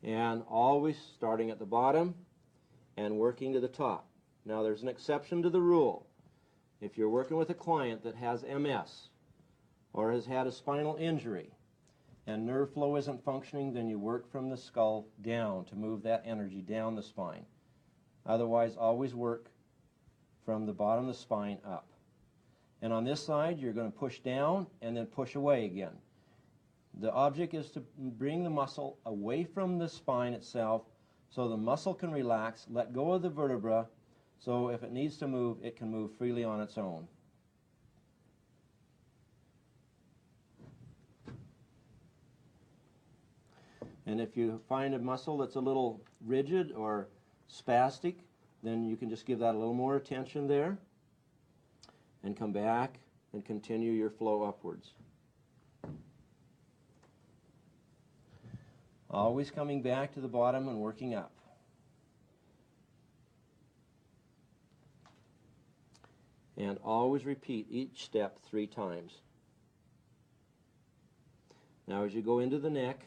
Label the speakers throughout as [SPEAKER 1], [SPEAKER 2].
[SPEAKER 1] and always starting at the bottom and working to the top. Now there's an exception to the rule. If you're working with a client that has MS or has had a spinal injury and nerve flow isn't functioning, then you work from the skull down to move that energy down the spine. Otherwise, always work from the bottom of the spine up. And on this side, you're going to push down and then push away again. The object is to bring the muscle away from the spine itself so the muscle can relax, let go of the vertebra, so if it needs to move, it can move freely on its own. And if you find a muscle that's a little rigid or spastic, then you can just give that a little more attention there and come back and continue your flow upwards. Always coming back to the bottom and working up. And always repeat each step 3 times. Now as you go into the neck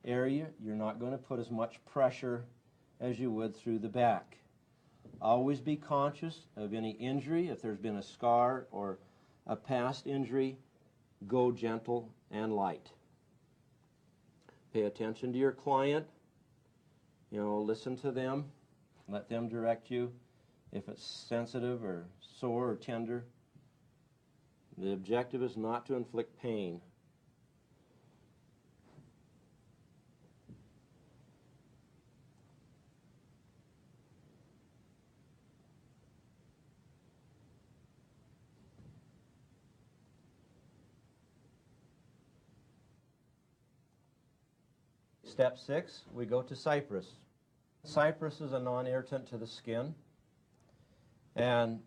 [SPEAKER 1] area, you're not going to put as much pressure as you would through the back. Always be conscious of any injury. If there's been a scar or a past injury, go gentle and light. Pay attention to your client. Listen to them. Let them direct you if it's sensitive or sore or tender. The objective is not to inflict pain. Step 6, we go to cypress. Cypress is a non-irritant to the skin, and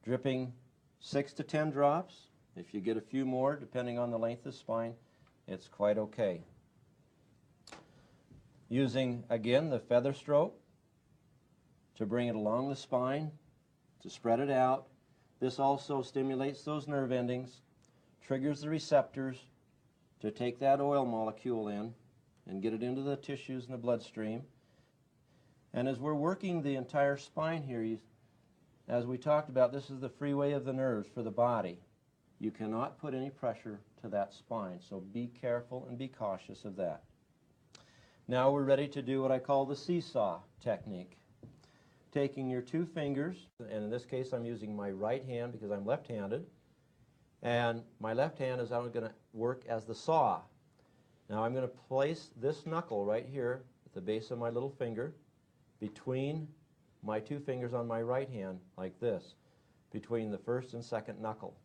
[SPEAKER 1] dripping 6 to 10 drops. If you get a few more, depending on the length of the spine, it's quite okay. Using, again, the feather stroke to bring it along the spine, to spread it out. This also stimulates those nerve endings, triggers the receptors to take that oil molecule in and get it into the tissues and the bloodstream. And as we're working the entire spine here, as we talked about, this is the freeway of the nerves for the body. You cannot put any pressure to that spine, so be careful and be cautious of that. Now we're ready to do what I call the seesaw technique. Taking your 2 fingers, and in this case I'm using my right hand because I'm left-handed, and my left hand is going to work as the saw. Now I'm going to place this knuckle right here at the base of my little finger between my 2 fingers on my right hand, like this, between the first and second knuckle.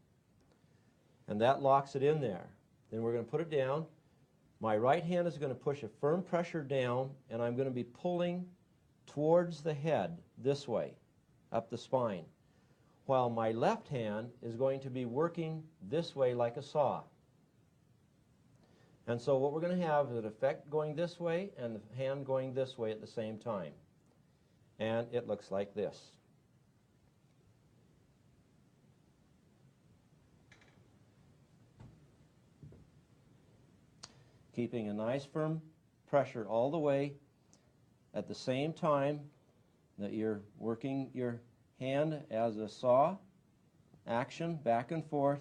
[SPEAKER 1] And that locks it in there. Then we're going to put it down. My right hand is going to push a firm pressure down, and I'm going to be pulling towards the head this way, up the spine, while my left hand is going to be working this way like a saw. And so what we're going to have is an effect going this way and the hand going this way at the same time. And it looks like this. Keeping a nice firm pressure all the way at the same time that you're working your hand as a saw action back and forth.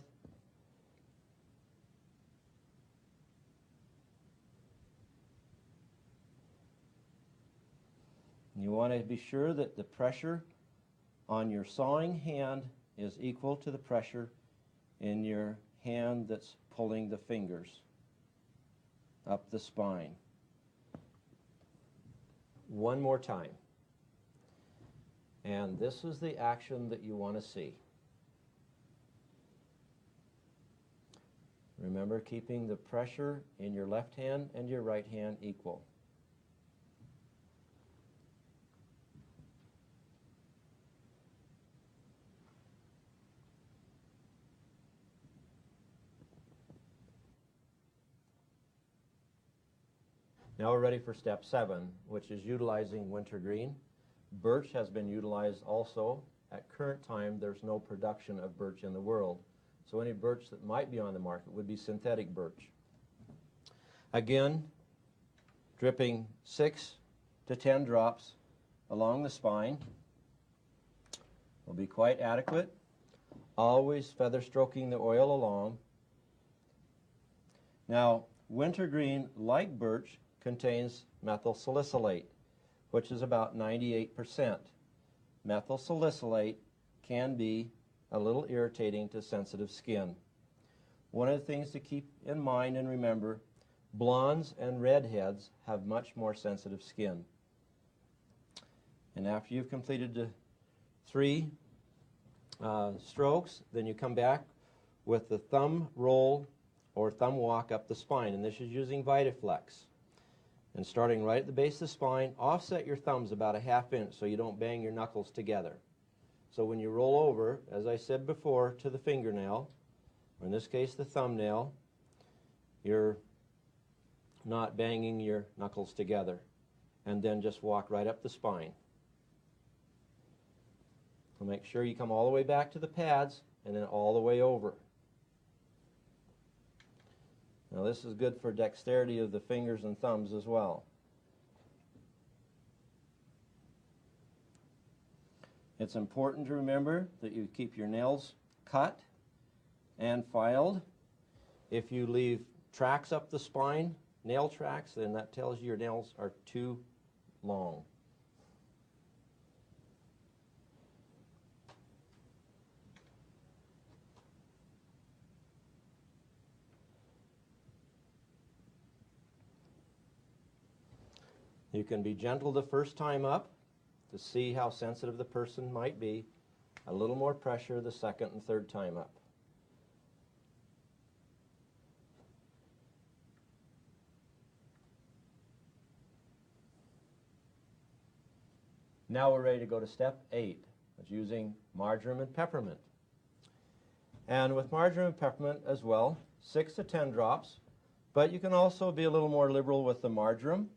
[SPEAKER 1] You want to be sure that the pressure on your sawing hand is equal to the pressure in your hand that's pulling the fingers up the spine. One more time. And this is the action that you want to see. Remember, keeping the pressure in your left hand and your right hand equal. Now we're ready for step 7, which is utilizing wintergreen. Birch has been utilized also. At current time, there's no production of birch in the world. So any birch that might be on the market would be synthetic birch. Again, dripping 6 to 10 drops along the spine will be quite adequate. Always feather stroking the oil along. Now, wintergreen, like birch, contains methyl salicylate, which is about 98%. Methyl salicylate can be a little irritating to sensitive skin. One of the things to keep in mind and remember, blondes and redheads have much more sensitive skin. And after you've completed the 3 strokes, then you come back with the thumb roll or thumb walk up the spine, and this is using VitaFlex. And starting right at the base of the spine, offset your thumbs about a ½ inch so you don't bang your knuckles together. So when you roll over, as I said before, to the fingernail, or in this case the thumbnail, you're not banging your knuckles together. And then just walk right up the spine. So make sure you come all the way back to the pads and then all the way over. Now this is good for dexterity of the fingers and thumbs as well. It's important to remember that you keep your nails cut and filed. If you leave tracks up the spine, nail tracks, then that tells you your nails are too long. You can be gentle the first time up to see how sensitive the person might be. A little more pressure the second and third time up. Now we're ready to go to step 8. It's using marjoram and peppermint. And with marjoram and peppermint as well, 6 to 10 drops, but you can also be a little more liberal with the marjoram.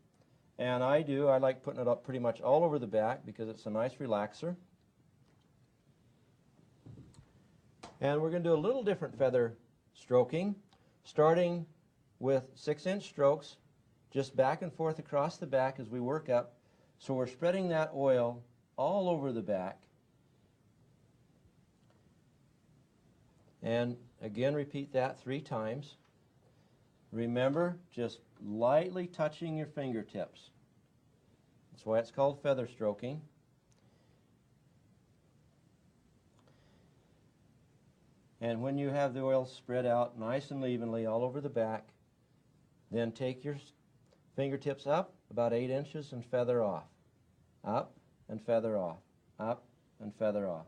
[SPEAKER 1] And I like putting it up pretty much all over the back because it's a nice relaxer. And we're going to do a little different feather stroking, starting with 6-inch strokes, just back and forth across the back as we work up. So we're spreading that oil all over the back. And again, repeat that 3 times. Remember, just lightly touching your fingertips. That's why it's called feather stroking. And when you have the oil spread out nice and evenly all over the back, then take your fingertips up about 8 inches and feather off. Up and feather off. Up and feather off.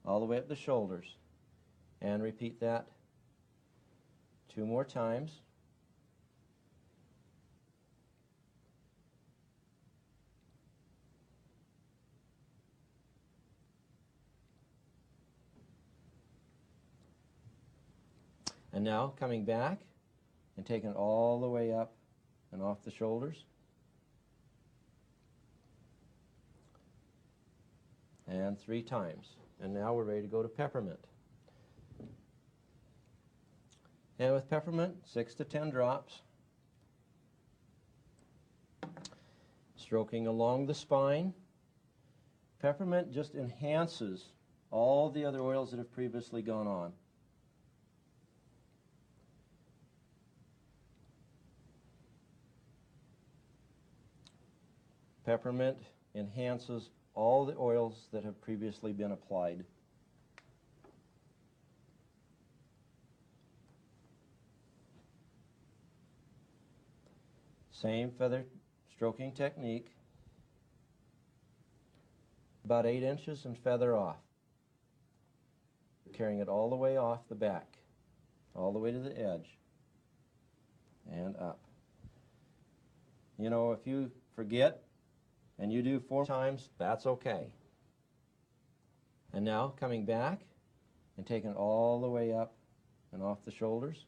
[SPEAKER 1] All the way up the shoulders. And repeat that 2 more times. And now coming back and taking it all the way up and off the shoulders. And 3 times. And now we're ready to go to peppermint. And with peppermint, 6 to 10 drops. Stroking along the spine. Peppermint just enhances all the other oils that have previously gone on. Peppermint enhances all the oils that have previously been applied. Same feather stroking technique. About 8 inches and feather off. Carrying it all the way off the back, all the way to the edge, and up. You know, if you forget and you do 4 times, that's okay. And now coming back and taking it all the way up and off the shoulders.